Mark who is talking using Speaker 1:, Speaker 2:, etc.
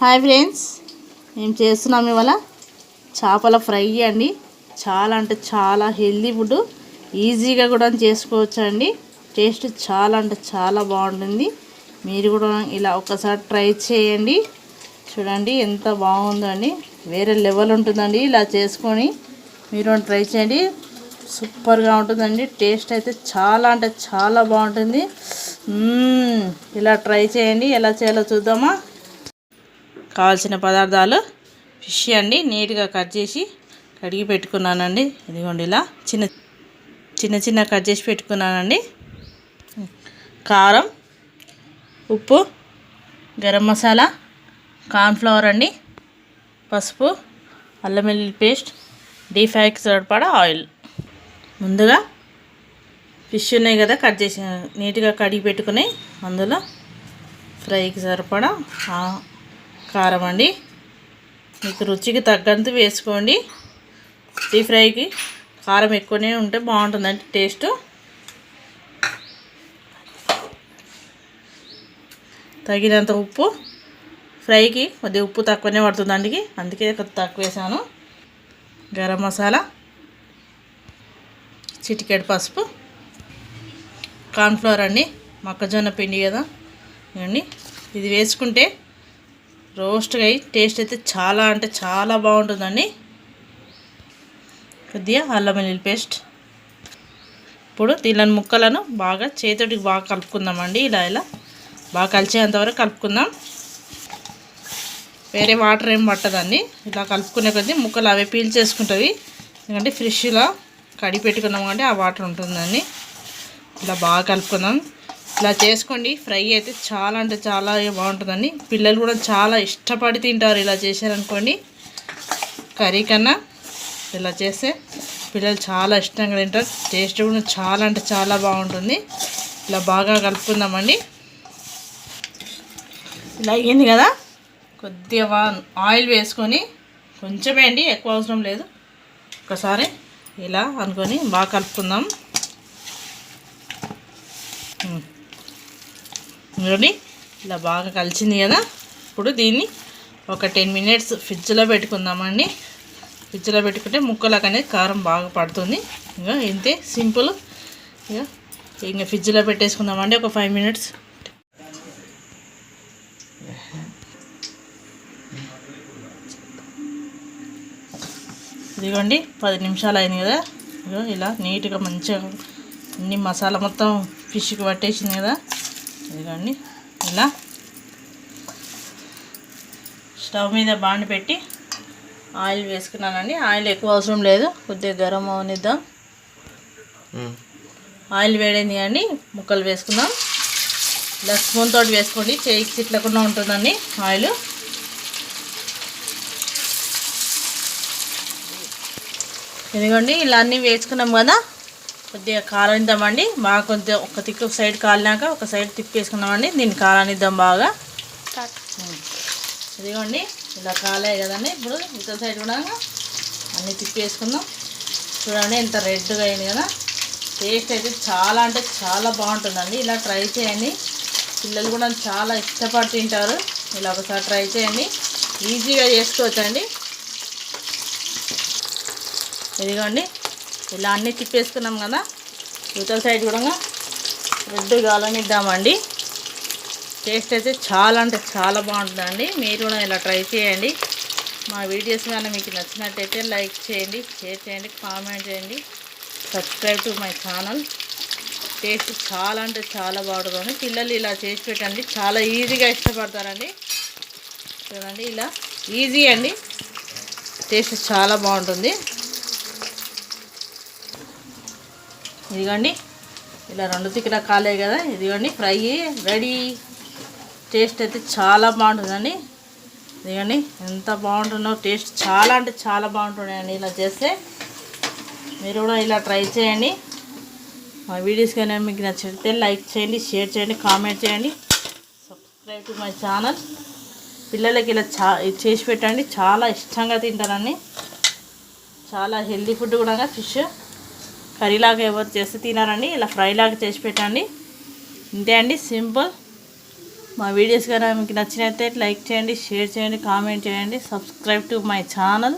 Speaker 1: Hi friends, మేము చేస్తున్నాం ఇవాళ చేపల ఫ్రై అండి. చాలా అంటే చాలా హెల్దీ ఫుడ్, ఈజీగా కూడా చేసుకోవచ్చు అండి. టేస్ట్ చాలా అంటే చాలా బాగుంటుంది. మీరు కూడా ఇలా ఒకసారి ట్రై చేయండి. చూడండి ఎంత బాగుందో అండి, వేరే లెవెల్ ఉంటుందండి. ఇలా చేసుకొని మీరు ట్రై చేయండి, సూపర్గా ఉంటుందండి. టేస్ట్ అయితే చాలా అంటే చాలా బాగుంటుంది. ఇలా ట్రై చేయండి. ఎలా చేయాలో చూద్దామా. కావాల్సిన పదార్థాలు: ఫిష్ అండి, నీట్గా కట్ చేసి కడిగి పెట్టుకున్నానండి. ఇదిగోండి ఇలా చిన్న చిన్న కట్ చేసి పెట్టుకున్నానండి. కారం, ఉప్పు, గరం మసాలా, కార్న్ఫ్లవర్ అండి, పసుపు, అల్లం వెల్లుల్లి పేస్ట్, డీప్ ఫ్రైకి సరిపడా ఆయిల్. ముందుగా ఫిష్ ఉన్నాయి కదా, కట్ చేసి నీట్గా కడిగి పెట్టుకుని అందులో ఫ్రైకి సరిపడా కారం అండి, మీకు రుచికి తగ్గంత వేసుకోండి. డీప్ ఫ్రైకి కారం ఎక్కువనే ఉంటే బాగుంటుందండి టేస్ట్. తగినంత ఉప్పు, ఫ్రైకి కొద్దిగా ఉప్పు తక్కువనే పడుతుందండి, అందుకే కొద్దిగా తక్కువ వేసాను. గరం మసాలా, చిటికెడు పసుపు, కార్న్ఫ్లవర్ అండి, మొక్కజొన్న పిండి కదా ఇవన్నీ. ఇది వేసుకుంటే రోస్ట్గా అయ్యి టేస్ట్ అయితే చాలా అంటే చాలా బాగుంటుందండి. కొద్దిగా అల్లం వెల్లుల్లి పేస్ట్. ఇప్పుడు దీని ముక్కలను బాగా చేతికి బాగా కలుపుకుందామండి. ఇలా బాగా కలిసేంతవరకు కలుపుకుందాం. వేరే వాటర్ ఏం పట్టదండి. ఇలా కలుపుకునే కొద్దీ ముక్కలు అవే పీల్ చేసుకుంటుంది. ఎందుకంటే ఫ్రెష్గా కడిగి పెట్టుకున్నాం అంటే ఆ వాటర్ ఉంటుందండి. ఇలా బాగా కలుపుకుందాం. ఇలా చేసుకోండి. ఫ్రై అయితే చాలా అంటే చాలా బాగుంటుందండి. పిల్లలు కూడా చాలా ఇష్టపడి తింటారు ఇలా చేశారనుకోండి. కర్రీ కన్నా ఇలా చేస్తే పిల్లలు చాలా ఇష్టంగా తింటారు. టేస్ట్ కూడా చాలా అంటే చాలా బాగుంటుంది. ఇలా బాగా కలుపుకుందామండి. ఇలా అయ్యింది కదా, కొద్దిగా ఆయిల్ వేసుకొని, కొంచెమే అండి, ఎక్కువ అవసరం లేదు. ఒకసారి ఇలా అనుకొని బాగా కలుపుకుందాం. చూడండి ఇలా బాగా కలిసింది కదా. ఇప్పుడు దీన్ని ఒక 10 minutes ఫ్రిడ్జ్లో పెట్టుకుందామండి. ఫ్రిడ్జ్లో పెట్టుకుంటే ముక్కలకు అనేది కారం బాగా పడుతుంది. ఇంకా ఇంతే సింపుల్. ఇంకా ఫ్రిడ్జ్లో పెట్టేసుకుందామండి ఒక 5 minutes. ఇదిగోండి 10 నిమిషాలు అయింది కదా. ఇలా నీట్గా మంచిగా అన్ని మసాలా మొత్తం ఫిష్కి పట్టేసింది కదా. ఇదిగోండి ఇలా స్టవ్ మీద బాండి పెట్టి ఆయిల్ వేసుకున్నానండి. ఆయిల్ ఎక్కువ అవసరం లేదు, కొద్దిగా గరం అవనిద్దాం. ఆయిల్ వేడైంది అండి, ముక్కలు వేసుకుందాం. ఇలా స్పూన్ తోటి వేసుకోండి, చేయికి చిట్లకుండా ఉంటుందండి ఆయిల్. ఇదిగోండి ఇలా అన్నీ వేసుకున్నాం కదా. కొద్దిగా కాలనిద్దామండి బాగా. కొద్దిగా ఒక తిక్కు సైడ్ కాలినాక ఒక సైడ్ తిప్పేసుకున్నామండి. దీన్ని కాలనిద్దాం బాగా. ఇదిగోండి ఇలా కాలాయి కదండి. ఇప్పుడు ఇతర సైడ్ కూడా అన్నీ తిప్పేసుకుందాం. చూడండి ఎంత రెడ్గా అయింది కదా. టేస్ట్ అయితే చాలా అంటే చాలా బాగుంటుందండి. ఇలా ట్రై చేయండి, పిల్లలు కూడా చాలా ఇష్టపడి తింటారు. ఇలా ఒకసారి ట్రై చేయండి, ఈజీగా చేసుకోవచ్చండి. ఇదిగోండి ఇలా అన్నీ తిప్పేసుకున్నాం కదా. ఇవతల సైడ్ కూడా రెడ్ కాలనిద్దామండి. టేస్ట్ అయితే చాలా అంటే చాలా బాగుంటుందండి. మీరు కూడా ఇలా ట్రై చేయండి. మా వీడియోస్ కానీ మీకు నచ్చినట్టయితే లైక్ చేయండి, షేర్ చేయండి, కామెంట్ చేయండి, subscribe to my channel. Taste చాలా అంటే చాలా బాగుంటుంది. పిల్లలు ఇలా చేసి పెట్టండి, చాలా ఈజీగా ఇష్టపడతారండి. చూడండి ఇలా ఈజీ అండి, టేస్ట్ చాలా బాగుంటుంది. ఇదిగోండి ఇలా 2 తిక్కులా కాలే కదా. ఇదిగోండి ఫ్రై రెడీ. టేస్ట్ అయితే చాలా బాగుంటుందండి. ఇదిగోండి ఎంత బాగుంటుందో. టేస్ట్ చాలా అంటే చాలా బాగుంటుందండి ఇలా చేస్తే. మీరు కూడా ఇలా ట్రై చేయండి. మా వీడియోస్ కానీ మీకు నచ్చితే లైక్ చేయండి, షేర్ చేయండి, కామెంట్ చేయండి, సబ్స్క్రైబ్ టు మై ఛానల్. పిల్లలకి ఇలా చేసి పెట్టండి, చాలా ఇష్టంగా తింటారండి. చాలా హెల్దీ ఫుడ్ కూడా. ఫిష్ కర్రీలాగా ఎవరు చేస్తే తినారండి, ఇలా ఫ్రైలాగా చేసి పెట్టండి. ఇంతే అండి, సింపుల్. మా వీడియోస్ కనుక మీకు నచ్చినట్లయితే లైక్ చేయండి, షేర్ చేయండి, కామెంట్ చేయండి, సబ్స్క్రైబ్ టు మై ఛానల్.